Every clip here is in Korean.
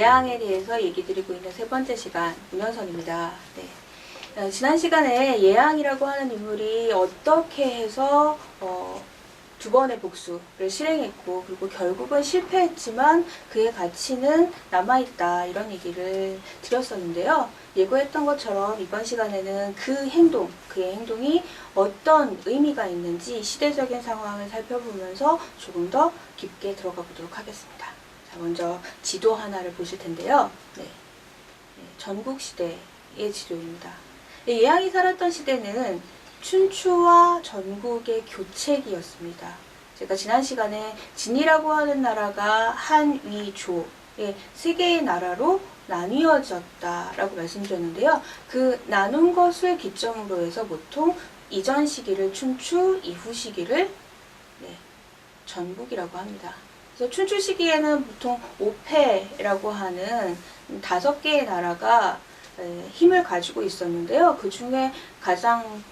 예항에 대해서 얘기 드리고 있는 세 번째 시간, 문현선입니다. 네. 지난 시간에 예항이라고 하는 인물이 어떻게 해서 두 번의 복수를 실행했고, 그리고 결국은 실패했지만 그의 가치는 남아있다, 이런 얘기를 드렸었는데요. 예고했던 것처럼 이번 시간에는 그 행동, 그의 행동이 어떤 의미가 있는지 시대적인 상황을 살펴보면서 조금 더 깊게 들어가 보도록 하겠습니다. 자, 먼저 지도 하나를 보실 텐데요. 네. 전국시대의 지도입니다. 예항이 살았던 시대는 춘추와 전국의 교책이었습니다. 제가 지난 시간에 진이라고 하는 나라가 한, 위, 조의 세 개의 나라로 나뉘어졌다라고 말씀드렸는데요. 그 나눈 것을 기점으로 해서 보통 이전 시기를 춘추, 이후 시기를 전국이라고 합니다. 그래서 춘추 시기에는 보통 오패라고 하는 5개의 나라가 힘을 가지고 있었는데요. 그 중에 가장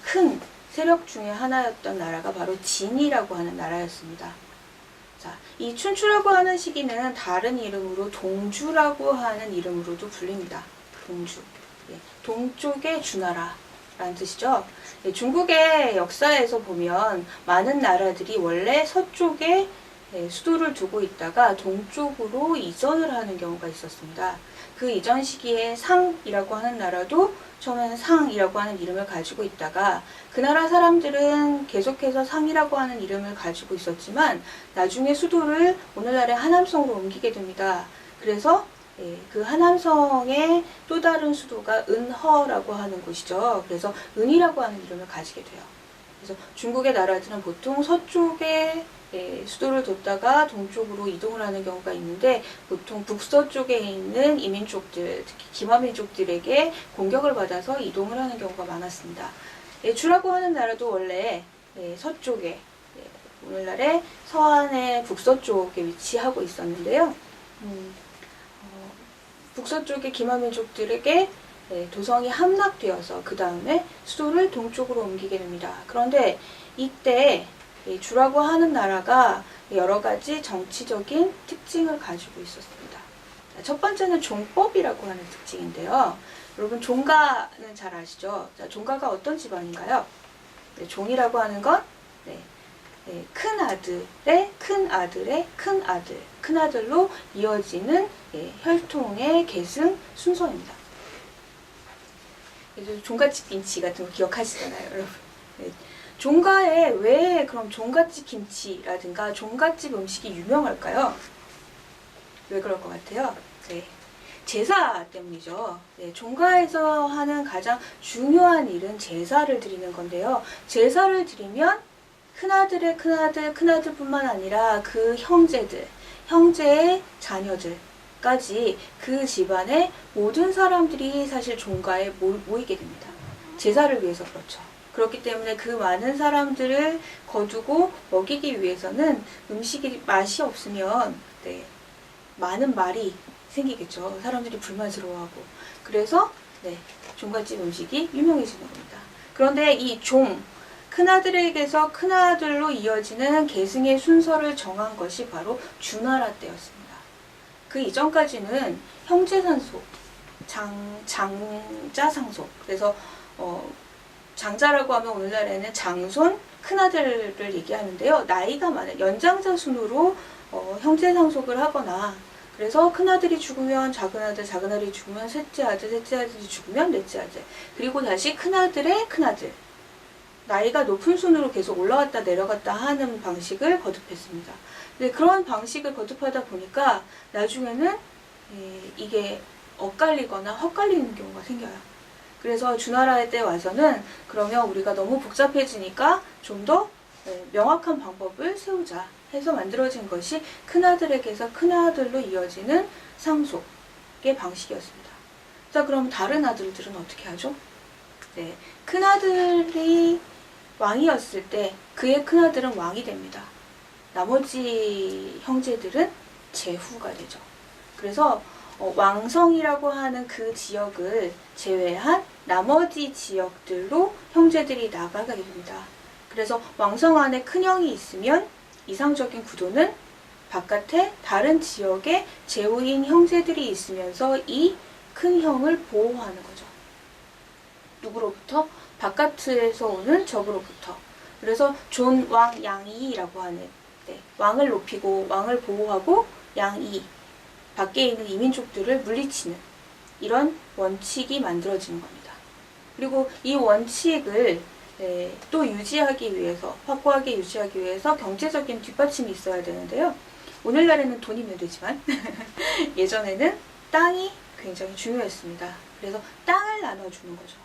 큰 세력 중에 하나였던 나라가 바로 진이라고 하는 나라였습니다. 자, 이 춘추라고 하는 시기는 다른 이름으로 동주라고 하는 이름으로도 불립니다. 동주. 동쪽의 주나라라는 뜻이죠. 중국의 역사에서 보면 많은 나라들이 원래 서쪽에 수도를 두고 있다가 동쪽으로 이전을 하는 경우가 있었습니다. 그 이전 시기에 상이라고 하는 나라도 처음에는 상이라고 하는 이름을 가지고 있다가 그 나라 사람들은 계속해서 상이라고 하는 이름을 가지고 있었지만 나중에 수도를 오늘날의 하남성으로 옮기게 됩니다. 그래서 그 하남성의 또 다른 수도가 은허라고 하는 곳이죠. 그래서 은이라고 하는 이름을 가지게 돼요. 그래서 중국의 나라들은 보통 서쪽에 수도를 뒀다가 동쪽으로 이동을 하는 경우가 있는데 보통 북서쪽에 있는 이민족들, 특히 기마민족들에게 공격을 받아서 이동을 하는 경우가 많았습니다. 주라고 하는 나라도 원래 서쪽에, 오늘날의 서안의 북서쪽에 위치하고 있었는데요. 북서쪽의 기마민족들에게 도성이 함락되어서 그 다음에 수도를 동쪽으로 옮기게 됩니다. 그런데 이때 주라고 하는 나라가 여러 가지 정치적인 특징을 가지고 있었습니다. 첫 번째는 종법이라고 하는 특징인데요. 여러분 종가는 잘 아시죠? 자, 종가가 어떤 집안인가요? 종이라고 하는 건 큰 아들의 큰 아들의 큰 아들, 큰 아들로 이어지는 혈통의 계승 순서입니다. 그래서 종갓집 김치 같은 거 기억하시잖아요, 여러분. 종가에 왜 그럼 종갓집 김치라든가 종갓집 음식이 유명할까요? 왜 그럴 것 같아요? 제사 때문이죠. 종가에서 하는 가장 중요한 일은 제사를 드리는 건데요. 제사를 드리면 큰아들의 큰아들, 큰아들뿐만 아니라 그 형제들, 형제의 자녀들까지 그 집안의 모든 사람들이 사실 종가에 모이게 됩니다. 제사를 위해서 그렇죠. 그렇기 때문에 그 많은 사람들을 거두고 먹이기 위해서는 음식이 맛이 없으면 많은 말이 생기겠죠. 사람들이 불만스러워하고. 그래서 종갓집 음식이 유명해지는 겁니다. 그런데 이 종, 큰아들에게서 큰아들로 이어지는 계승의 순서를 정한 것이 바로 주나라 때였습니다. 그 이전까지는 형제산속, 장자상속, 그래서 장자라고 하면 오늘날에는 장손, 큰아들을 얘기하는데요. 나이가 많은 연장자 순으로 형제상속을 하거나 그래서 큰아들이 죽으면 작은아들, 작은아들이 죽으면 셋째 아들, 셋째 아들이 죽으면 넷째 아들, 그리고 다시 큰아들의 큰아들, 나이가 높은 순으로 계속 올라갔다 내려갔다 하는 방식을 거듭했습니다. 근데 그런 방식을 거듭하다 보니까 나중에는 이게 엇갈리거나 헛갈리는 경우가 생겨요. 그래서 주나라 때 와서는 그러면 우리가 너무 복잡해지니까 좀 더 명확한 방법을 세우자 해서 만들어진 것이 큰아들에게서 큰아들로 이어지는 상속의 방식이었습니다. 자, 그럼 다른 아들들은 어떻게 하죠? 큰아들이 왕이었을 때 그의 큰아들은 왕이 됩니다. 나머지 형제들은 제후가 되죠. 그래서 왕성이라고 하는 그 지역을 제외한 나머지 지역들로 형제들이 나가게 됩니다. 그래서 왕성 안에 큰형이 있으면 이상적인 구도는 바깥에 다른 지역에 제후인 형제들이 있으면서 이 큰 형을 보호하는 거죠. 누구로부터? 바깥에서 오는 적으로부터. 그래서 존 왕 양이라고 하는, 왕을 높이고 왕을 보호하고 양이, 밖에 있는 이민족들을 물리치는 이런 원칙이 만들어지는 겁니다. 그리고 이 원칙을 또 유지하기 위해서, 확고하게 유지하기 위해서 경제적인 뒷받침이 있어야 되는데요. 오늘날에는 돈이면 되지만 예전에는 땅이 굉장히 중요했습니다. 그래서 땅을 나눠주는 거죠.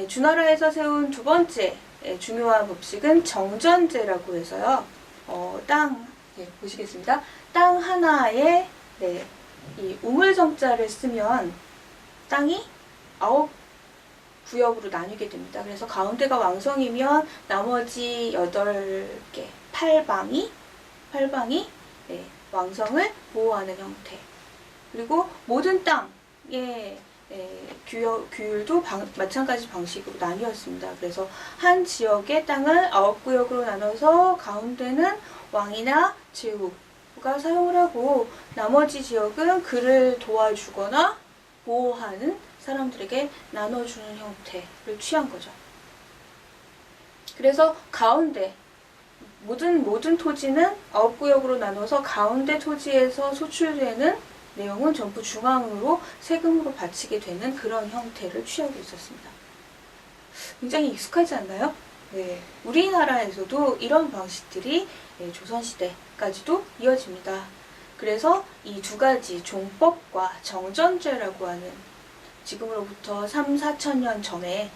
주나라에서 세운 두 번째 중요한 법칙은 정전제라고 해서요. 땅, 보시겠습니다. 땅 하나에 이 우물정자를 쓰면 땅이 9구역으로 나뉘게 됩니다. 그래서 가운데가 왕성이면 나머지 8개, 8방이 왕성을 보호하는 형태. 그리고 모든 땅의 규율도 마찬가지 방식으로 나뉘었습니다. 그래서 한 지역의 땅을 9구역으로 나눠서 가운데는 왕이나 제후가 사용을 하고 나머지 지역은 그를 도와주거나 보호하는 사람들에게 나눠주는 형태를 취한 거죠. 그래서 가운데 모든 토지는 9구역으로 나눠서 가운데 토지에서 소출되는 내용은 전부 중앙으로 세금으로 바치게 되는 그런 형태를 취하고 있었습니다. 굉장히 익숙하지 않나요? 네, 우리나라에서도 이런 방식들이 조선시대까지도 이어집니다. 그래서 이 두 가지 종법과 정전제라고 하는 지금으로부터 3, 4천 년 전에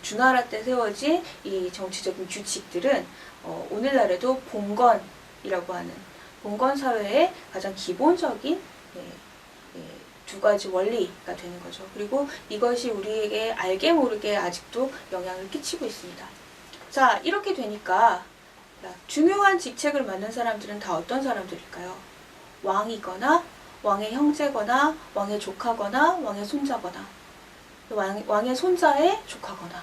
주나라 때 세워진 이 정치적인 규칙들은 오늘날에도 봉건이라고 하는 봉건사회의 가장 기본적인 두 가지 원리가 되는 거죠. 그리고 이것이 우리에게 알게 모르게 아직도 영향을 끼치고 있습니다. 자, 이렇게 되니까 중요한 직책을 맡는 사람들은 다 어떤 사람들일까요? 왕이거나 왕의 형제거나 왕의 조카거나 왕의 손자거나 왕의 손자의 조카거나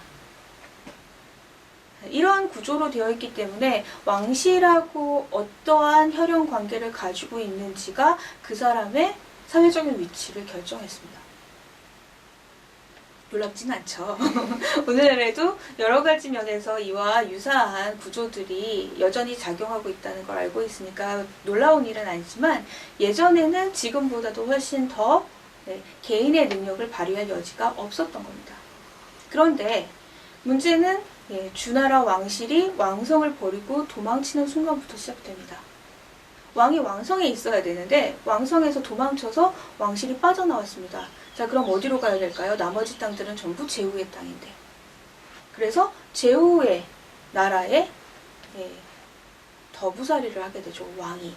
이런 구조로 되어 있기 때문에 왕실하고 어떠한 혈연 관계를 가지고 있는지가 그 사람의 사회적인 위치를 결정했습니다. 놀랍진 않죠. 오늘날에도 여러 가지 면에서 이와 유사한 구조들이 여전히 작용하고 있다는 걸 알고 있으니까 놀라운 일은 아니지만 예전에는 지금보다도 훨씬 더 개인의 능력을 발휘할 여지가 없었던 겁니다. 그런데 문제는 주나라 왕실이 왕성을 버리고 도망치는 순간부터 시작됩니다. 왕이 왕성에 있어야 되는데 왕성에서 도망쳐서 왕실이 빠져나왔습니다. 자, 그럼 어디로 가야 될까요? 나머지 땅들은 전부 제후의 땅인데. 그래서 제후의 나라에 더부살이를 하게 되죠. 왕이.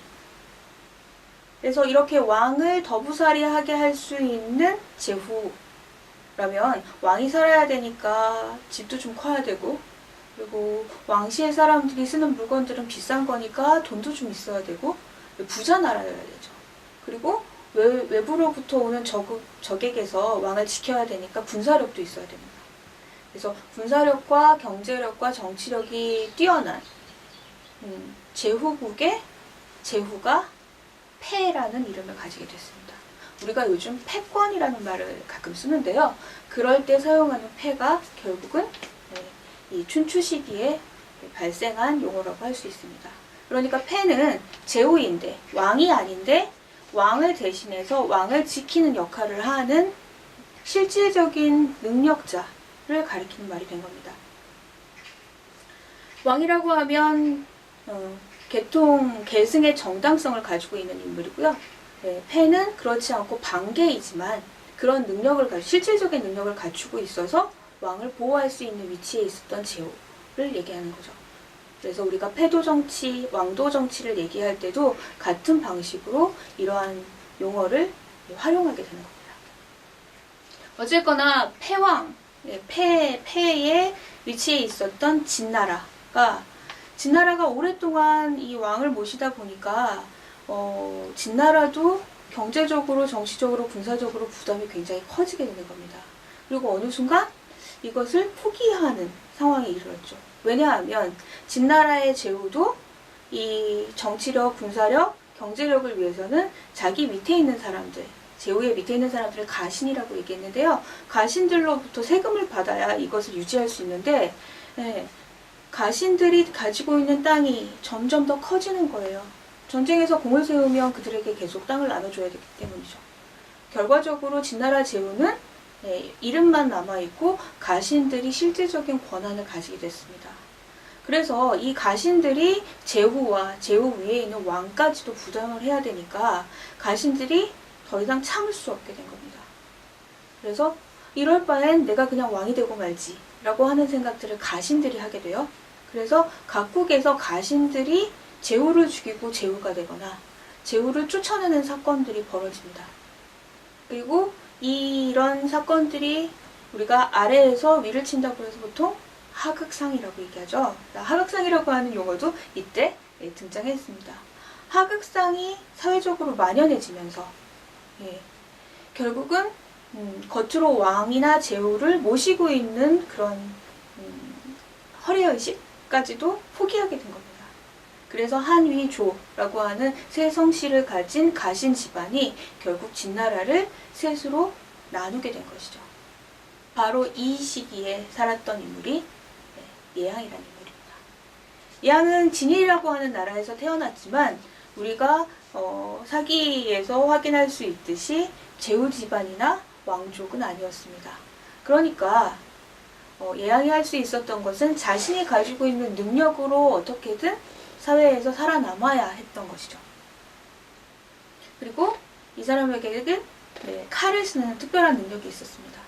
그래서 이렇게 왕을 더부살이하게 할 수 있는 제후라면 왕이 살아야 되니까 집도 좀 커야 되고 그리고 왕실 사람들이 쓰는 물건들은 비싼 거니까 돈도 좀 있어야 되고 부자 나라여야 되죠. 그리고 외부로부터 오는 적에게서 왕을 지켜야 되니까 군사력도 있어야 됩니다. 그래서 군사력과 경제력과 정치력이 뛰어난 제후국의 제후가 패라는 이름을 가지게 됐습니다. 우리가 요즘 패권이라는 말을 가끔 쓰는데요. 그럴 때 사용하는 패가 결국은 이 춘추 시기에 발생한 용어라고 할 수 있습니다. 그러니까 패는 제후인데 왕이 아닌데 왕을 대신해서 왕을 지키는 역할을 하는 실질적인 능력자를 가리키는 말이 된 겁니다. 왕이라고 하면 계승의 정당성을 가지고 있는 인물이고요. 패는 그렇지 않고 반계이지만 그런 능력을 실질적인 능력을 갖추고 있어서 왕을 보호할 수 있는 위치에 있었던 제후를 얘기하는 거죠. 그래서 우리가 패도 정치, 왕도 정치를 얘기할 때도 같은 방식으로 이러한 용어를 활용하게 되는 겁니다. 어쨌거나 패왕, 패의 위치에 있었던 진나라가 오랫동안 이 왕을 모시다 보니까 진나라도 경제적으로, 정치적으로, 군사적으로 부담이 굉장히 커지게 되는 겁니다. 그리고 어느 순간 이것을 포기하는 상황에 이르렀죠. 왜냐하면 진나라의 제후도 이 정치력, 군사력, 경제력을 위해서는 자기 밑에 있는 사람들, 제후의 밑에 있는 사람들을 가신이라고 얘기했는데요. 가신들로부터 세금을 받아야 이것을 유지할 수 있는데 가신들이 가지고 있는 땅이 점점 더 커지는 거예요. 전쟁에서 공을 세우면 그들에게 계속 땅을 나눠줘야 되기 때문이죠. 결과적으로 진나라 제후는 이름만 남아있고 가신들이 실질적인 권한을 가지게 됐습니다. 그래서 이 가신들이 제후와 제후 위에 있는 왕까지도 부담을 해야 되니까 가신들이 더 이상 참을 수 없게 된 겁니다. 그래서 이럴 바엔 내가 그냥 왕이 되고 말지 라고 하는 생각들을 가신들이 하게 돼요. 그래서 각국에서 가신들이 제후를 죽이고 제후가 되거나 제후를 쫓아내는 사건들이 벌어집니다. 그리고 이런 사건들이 우리가 아래에서 위를 친다고 해서 보통 하극상이라고 얘기하죠. 하극상이라고 하는 용어도 이때 등장했습니다. 하극상이 사회적으로 만연해지면서 결국은 겉으로 왕이나 제후를 모시고 있는 그런 허례의식까지도 포기하게 된 겁니다. 그래서 한위조라고 하는 세 성씨를 가진 가신 집안이 결국 진나라를 셋으로 나누게 된 것이죠. 바로 이 시기에 살았던 인물이 예양이라는 인물입니다. 예양은 진일이라고 하는 나라에서 태어났지만 우리가 사기에서 확인할 수 있듯이 제후 집안이나 왕족은 아니었습니다. 그러니까 예양이 할 수 있었던 것은 자신이 가지고 있는 능력으로 어떻게든 사회에서 살아남아야 했던 것이죠. 그리고 이 사람에게는 칼을 쓰는 특별한 능력이 있었습니다.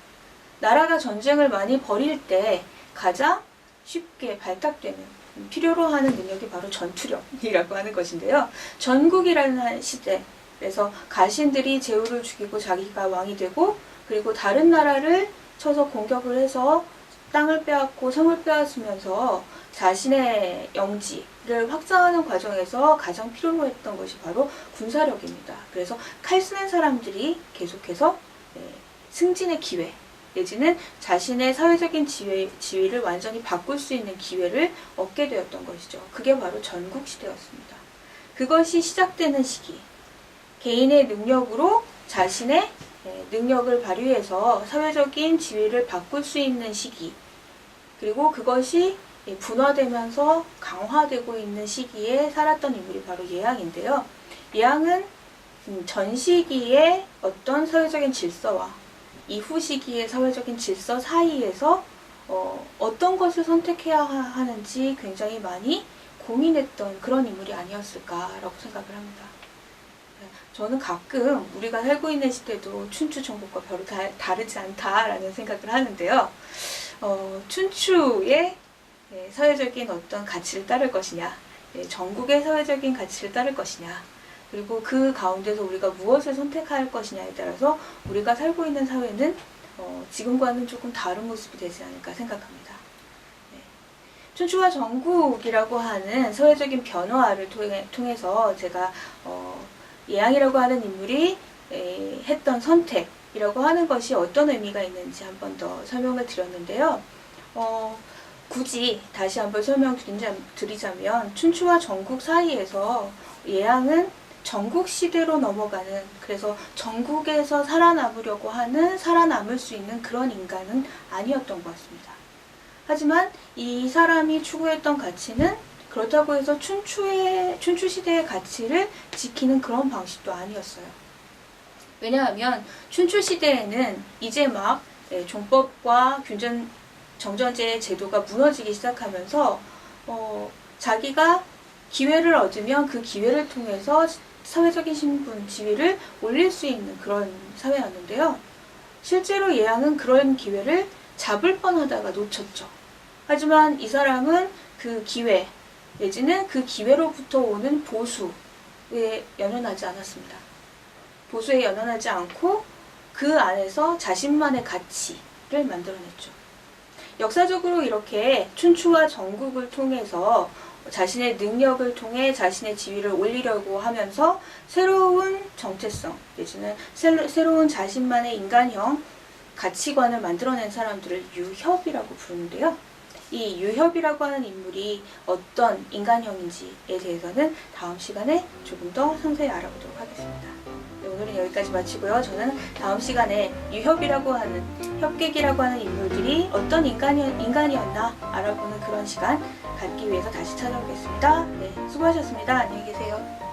나라가 전쟁을 많이 벌일 때 가장 쉽게 발탁되는 필요로 하는 능력이 바로 전투력이라고 하는 것인데요. 전국이라는 시대, 그래서 가신들이 제후를 죽이고 자기가 왕이 되고 그리고 다른 나라를 쳐서 공격을 해서 땅을 빼앗고 성을 빼앗으면서 자신의 영지를 확장하는 과정에서 가장 필요로 했던 것이 바로 군사력입니다. 그래서 칼 쓰는 사람들이 계속해서 승진의 기회 내지는 자신의 사회적인 지위를 완전히 바꿀 수 있는 기회를 얻게 되었던 것이죠. 그게 바로 전국시대였습니다. 그것이 시작되는 시기, 개인의 능력으로 자신의 능력을 발휘해서 사회적인 지위를 바꿀 수 있는 시기, 그리고 그것이 분화되면서 강화되고 있는 시기에 살았던 인물이 바로 예양인데요. 예양은 전 시기의 어떤 사회적인 질서와 이후 시기의 사회적인 질서 사이에서 어떤 것을 선택해야 하는지 굉장히 많이 고민했던 그런 인물이 아니었을까라고 생각을 합니다. 저는 가끔 우리가 살고 있는 시대도 춘추 전국과 별로 다르지 않다라는 생각을 하는데요. 춘추의 사회적인 어떤 가치를 따를 것이냐, 전국의 사회적인 가치를 따를 것이냐, 그리고 그 가운데서 우리가 무엇을 선택할 것이냐에 따라서 우리가 살고 있는 사회는 지금과는 조금 다른 모습이 되지 않을까 생각합니다. 춘추와 전국이라고 하는 사회적인 변화를 통해서 제가 예양이라고 하는 인물이 했던 선택이라고 하는 것이 어떤 의미가 있는지 한 번 더 설명을 드렸는데요. 굳이 다시 한번 설명드리자면 춘추와 전국 사이에서 예양은 전국 시대로 넘어가는, 그래서 전국에서 살아남으려고 하는, 살아남을 수 있는 그런 인간은 아니었던 것 같습니다. 하지만 이 사람이 추구했던 가치는 그렇다고 해서 춘추 시대의 가치를 지키는 그런 방식도 아니었어요. 왜냐하면 춘추 시대에는 이제 막 종법과 정전제 제도가 무너지기 시작하면서 자기가 기회를 얻으면 그 기회를 통해서 사회적인 신분, 지위를 올릴 수 있는 그런 사회였는데요. 실제로 예양은 그런 기회를 잡을 뻔하다가 놓쳤죠. 하지만 이 사람은 그 기회 내지는 그 기회로부터 오는 보수에 연연하지 않았습니다. 보수에 연연하지 않고 그 안에서 자신만의 가치를 만들어냈죠. 역사적으로 이렇게 춘추와 전국을 통해서 자신의 능력을 통해 자신의 지위를 올리려고 하면서 새로운 정체성 내지는 새로운 자신만의 인간형 가치관을 만들어낸 사람들을 유협이라고 부르는데요. 이 유협이라고 하는 인물이 어떤 인간형인지에 대해서는 다음 시간에 조금 더 상세히 알아보도록 하겠습니다. 네, 오늘은 여기까지 마치고요. 저는 다음 시간에 유협이라고 하는, 협객이라고 하는 인물들이 어떤 인간이었나 알아보는 그런 시간 갖기 위해서 다시 찾아오겠습니다. 네, 수고하셨습니다. 안녕히 계세요.